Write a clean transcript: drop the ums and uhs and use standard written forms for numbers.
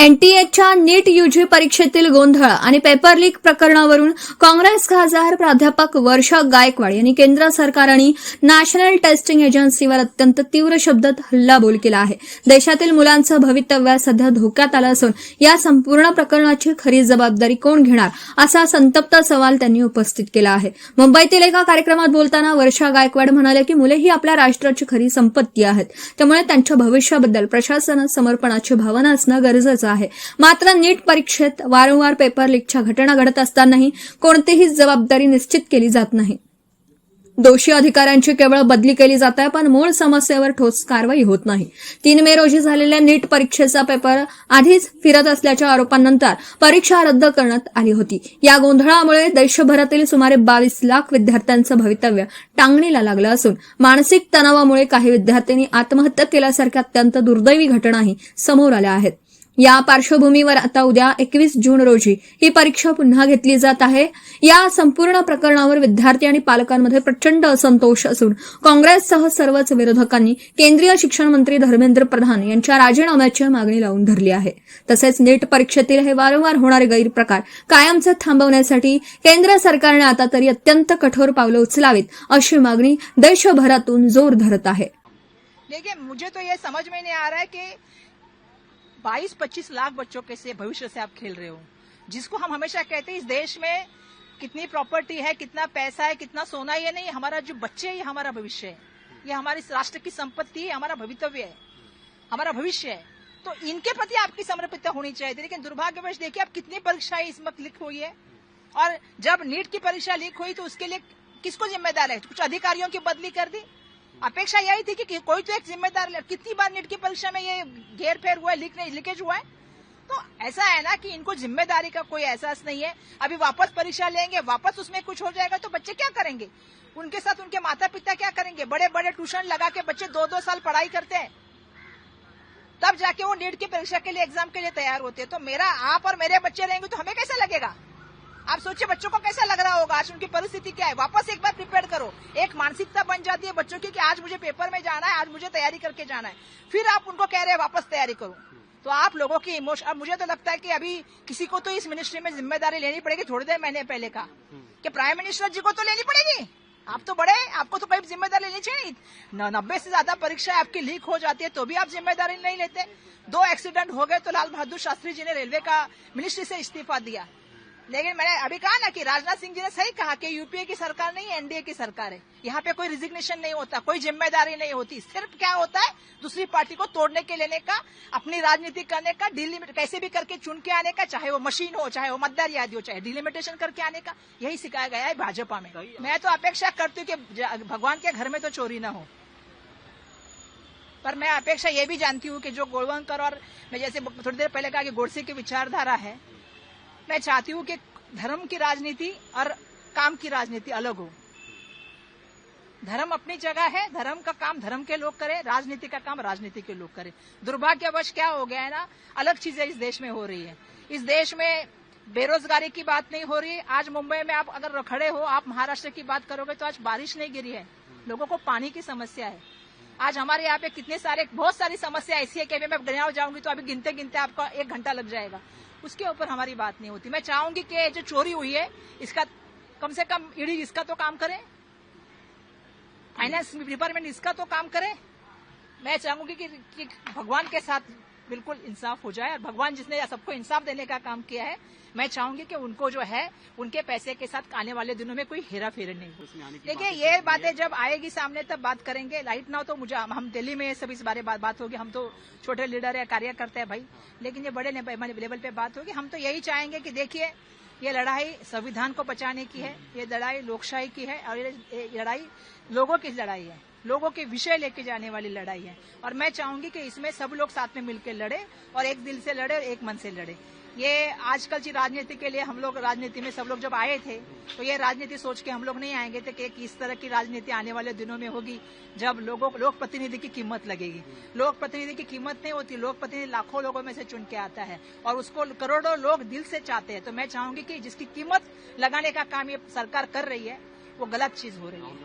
एनटीएच्या NEET UG परीक्षेतील गोंधळ आणि paper leak प्रकरणावरून Congress खासदार प्राध्यापक वर्षा गायकवाड यांनी केंद्र सरकार आणि नॅशनल टेस्टिंग एजन्सीवर अत्यंत तीव्र शब्दात हल्लाबोल केला आहे। देशातील मुलांचं भवितव्य सध्या धोक्यात आलं असून या संपूर्ण प्रकरणाची खरी जबाबदारी कोण घेणार असा संतप्त सवाल त्यांनी उपस्थित केला आहे। मुंबईतील एका कार्यक्रमात बोलताना वर्षा गायकवाड म्हणाले की मुले ही आपल्या राष्ट्राची खरी संपत्ती आहेत, त्यामुळे त्यांच्या भविष्याबद्दल प्रशासनात समर्पणाची भावना असणं गरजेचं आहे। मात्र नीट परीक्षेत वारंवार पेपर लीकच्या घटना घडत असतानाही कोणतीही जबाबदारी निश्चित केली जात नाही। दोषी अधिकाऱ्यांची केवळ बदली केली जाते, पण मूळ समस्येवर ठोस कारवाई होत नाही। 3 मे रोजी झालेल्या नीट परीक्षेचा पेपर आधीच फिरत असल्याच्या आरोपांनंतर परीक्षा रद्द करण्यात आली होती। या गोंधळामुळे देशभरातील सुमारे 22 लाख विद्यार्थ्यांचं भवितव्य टांगणीला लागलं असून मानसिक तणावामुळे काही विद्यार्थ्यांनी आत्महत्या केल्यासारख्या अत्यंत दुर्दैवी घटनाही समोर आल्या आहेत। या पार्श्वभूमीवर आता उद्या 21 जून रोजी ही परीक्षा पुन्हा घेतली जात आहे। या संपूर्ण प्रकरणावर विद्यार्थी आणि पालकांमध्ये प्रचंड असंतोष असून काँग्रेससह सर्वच विरोधकांनी केंद्रीय शिक्षण मंत्री धर्मेंद्र प्रधान यांच्या राजीनाम्याची मागणी लावून धरली आहे। तसेच नीट परीक्षेतील हे वारंवार होणारे गैरप्रकार कायमचे थांबवण्यासाठी केंद्र सरकारने आता तरी अत्यंत कठोर पावलं उचलावीत अशी मागणी देशभरातून जोर धरत आहे। देखिए, मुझे तो ये समझ में नहीं आ रहा है कि 22-25 लाख बच्चों के से भविष्य से आप खेल रहे हो, जिसको हम हमेशा कहते हैं इस देश में कितनी प्रॉपर्टी है, कितना पैसा है, कितना सोना, ये नहीं, हमारा जो बच्चे है ये हमारा भविष्य है, ये हमारी राष्ट्र की संपत्ति है, हमारा भवितव्य है, हमारा भविष्य है। तो इनके प्रति आपकी समर्पितता होनी चाहिए। लेकिन दुर्भाग्यवश देखिए आप कितनी परीक्षाएं इस वक्त लीक हुई है, और जब नीट की परीक्षा लीक हुई तो उसके लिए किसको जिम्मेदार है? कुछ अधिकारियों की बदली कर दी। अपेक्षा यही थी कि कोई तो एक जिम्मेदार, कितनी बार नीट की परीक्षा में ये घेर-फेर हुआ है, लीकेज हुआ है। तो ऐसा है ना कि इनको जिम्मेदारी का कोई एहसास नहीं है। अभी वापस परीक्षा लेंगे, वापस उसमें कुछ हो जाएगा तो बच्चे क्या करेंगे? उनके साथ उनके माता पिता क्या करेंगे? बड़े बड़े ट्यूशन लगा के बच्चे 2-2 साल पढ़ाई करते हैं, तब जाके वो नीट की परीक्षा के लिए, एग्जाम के लिए तैयार होते हैं। तो मेरा, आप और मेरे बच्चे रहेंगे तो हमें कैसा लगेगा? आप सोचिए बच्चों को कैसा लग रहा होगा, आज उनकी परिस्थिति क्या है। वापस एक बार प्रिपेयर करो, एक मानसिकता बन जाती है बच्चों की कि आज मुझे पेपर में जाना है, आज मुझे तैयारी करके जाना है। फिर आप उनको कह रहे हैं वापस तैयारी करो। तो आप लोगों की इमोशन, अब मुझे तो लगता है कि अभी किसी को तो इस मिनिस्ट्री में जिम्मेदारी लेनी पड़ेगी। थोड़ी देर महीने पहले का कि प्राइम मिनिस्टर जी को तो लेनी पड़ेगी। आप तो बड़े, आपको तो कोई जिम्मेदारी लेनी चाहिए। 90 से ज्यादा परीक्षाएं आपकी लीक हो जाती है तो भी आप जिम्मेदारी नहीं लेते। 2 एक्सीडेंट हो गए तो लाल बहादुर शास्त्री जी ने रेलवे का मिनिस्ट्री से इस्तीफा दिया। लेकिन मैंने अभी कहा ना कि राजनाथ सिंह जी ने सही कहा कि यूपीए की सरकार नहीं, एनडीए की सरकार है। यहाँ पे कोई रिजिग्नेशन नहीं होता, कोई जिम्मेदारी नहीं होती। सिर्फ क्या होता है, दूसरी पार्टी को तोड़ने के लेने का, अपनी राजनीति करने का, डिलिमिट कैसे भी करके चुन के आने का, चाहे वो मशीन हो, चाहे वो मतदार यादी हो, चाहे डिलिमिटेशन करके आने का, यही सिखाया गया है भाजपा में। मैं तो अपेक्षा करती हूँ कि भगवान के घर में तो चोरी ना हो, पर मैं अपेक्षा ये भी जानती हूँ कि जो गोलवलकर और मैं जैसे थोड़ी देर पहले कहा कि गोडसे की विचारधारा है, मैं चाहती हूँ कि धर्म की राजनीति और काम की राजनीति अलग हो। धर्म अपनी जगह है, धर्म का काम धर्म के लोग करें, राजनीति का काम राजनीति के लोग करें। दुर्भाग्यवश क्या हो गया है ना, अलग चीजें इस देश में हो रही है। इस देश में बेरोजगारी की बात नहीं हो रही। आज मुंबई में आप अगर खड़े हो, आप महाराष्ट्र की बात करोगे तो आज बारिश नहीं गिरी है, लोगों को पानी की समस्या है। आज हमारे यहाँ पे कितने सारे, बहुत सारी समस्या ऐसी है कि अभी मैं गिनाव जाऊंगी तो अभी गिनते गिनते आपका 1 घंटा लग जाएगा। उसके ऊपर हमारी बात नहीं होती। मैं चाहूंगी कि जो चोरी हुई है इसका कम से कम ईडी इसका तो काम करे, फाइनेंस डिपार्टमेंट इसका तो काम करे। मैं चाहूंगी कि भगवान के साथ बिल्कुल इंसाफ हो जाए, और भगवान जिसने सबको इंसाफ देने का काम किया है, मैं चाहूंगी कि उनको जो है उनके पैसे के साथ आने वाले दिनों में कोई हेरा फेरी नहीं हो। देखिए, ये बातें जब आएगी सामने तब बात करेंगे। राइट नाउ तो मुझे, हम दिल्ली में सब इस बारे बात होगी। हम तो छोटे लीडर है, कार्यकर्ता है भाई, लेकिन ये बड़े लेवल पे बात होगी। हम तो यही चाहेंगे कि देखिए, ये लड़ाई संविधान को बचाने की है, ये लड़ाई लोकशाही की है, और ये लड़ाई लोगों की लड़ाई है, लोगों के विषय लेके जाने वाली लड़ाई है। और मैं चाहूंगी कि इसमें सब लोग साथ में मिलकर लड़े, और एक दिल से लड़े और एक मन से लड़े। ये आजकल की राजनीति के लिए हम लोग, राजनीति में सब लोग जब आए थे तो ये राजनीति सोच के हम लोग नहीं आएंगे थे कि इस तरह की राजनीति आने वाले दिनों में होगी, जब लोक प्रतिनिधि की कीमत लगेगी। लोक प्रतिनिधि की कीमत नहीं होती, लोक प्रतिनिधि लाखों लोगों में से चुन के आता है, और उसको करोड़ों लोग दिल से चाहते हैं। तो मैं चाहूंगी कि जिसकी कीमत लगाने का काम ये सरकार कर रही है, वो गलत चीज हो रही है।